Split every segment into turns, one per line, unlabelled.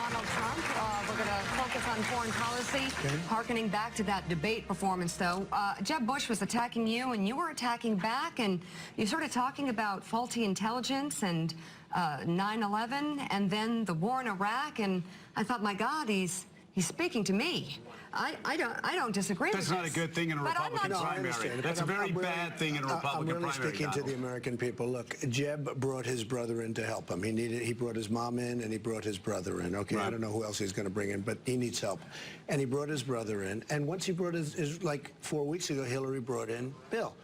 Donald Trump. We're going to focus on foreign policy.
Okay.
Harkening back to that debate performance, though, Jeb Bush was attacking you, and you were attacking back, and you started talking about faulty intelligence and 9/11, and then the war in Iraq, and I thought, my God, he's speaking to me. I don't disagree with
That's
this.
not a good thing in a
But I'm
Republican
not-
No, I
primary.
understand.
That's a
But
very
I'm really-
bad thing in a Republican
I'm really
primary.
speaking to
Donald.
the American people. Look, Jeb brought his brother in to help him. He brought his mom in, and he brought his brother in. Okay,
Right.
I don't know who else he's going to bring in, but he needs help. And he brought his brother in. And once he brought like 4 weeks ago, Hillary brought in Bill.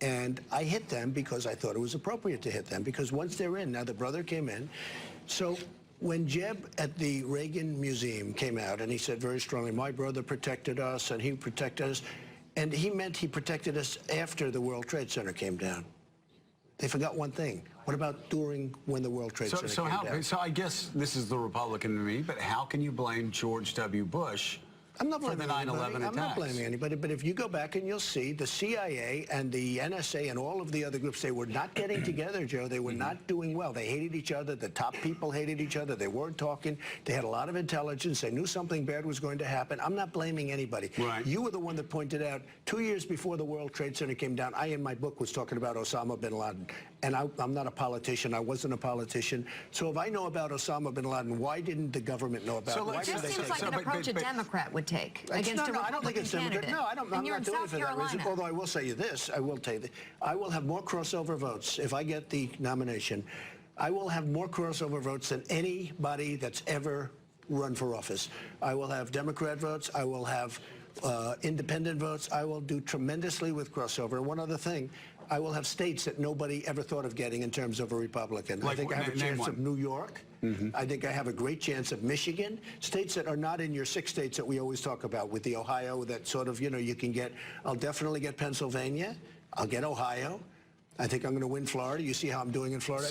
And I hit them because I thought it was appropriate to hit them, because once they're in, now the brother came in. So when Jeb at the Reagan Museum came out and he said very strongly, my brother protected us and he protected us, and he meant he protected us after the World Trade Center came down. They forgot one thing. What about during when the World Trade Center came down?
So I guess this is the Republican in me, but how can you blame George W. Bush
I'm not
for
blaming
the 9/11
anybody.
attacks?
I'm not blaming anybody, but if you go back and you'll see the CIA and the NSA and all of the other groups, they were not getting together, Joe. They were not doing well. They hated each other. The top people hated each other. They weren't talking. They had a lot of intelligence. They knew something bad was going to happen. I'm not blaming anybody.
Right.
You were the one that pointed out 2 years before the World Trade Center came down, I, in my book, was talking about Osama bin Laden. And I'm not a politician. I wasn't a politician. So if I know about Osama bin Laden, why didn't the government know about it? Why
It
did
just
they
seems
take
like
it?
an approach a Democrat would take
It's
against a
I don't think
Republican
it's Democrat.
candidate.
No, I'm
And you're
not
in
doing it
South
for that reason.
Carolina.
Although I will say you this, I will tell you, I will have more crossover votes if I get the nomination. I will have more crossover votes than anybody that's ever run for office. I will have Democrat votes. I will have independent votes. I will do tremendously with crossover. And one other thing, I will have states that nobody ever thought of getting in terms of a Republican.
Like
I think I have a
name
chance
one.
of New York. I think I have a great chance of Michigan. States that are not in your 6 states that we always talk about, with the Ohio that sort of, you know, you can get. I'll definitely get Pennsylvania. I'll get Ohio. I think I'm going to win Florida. You see how I'm doing in Florida?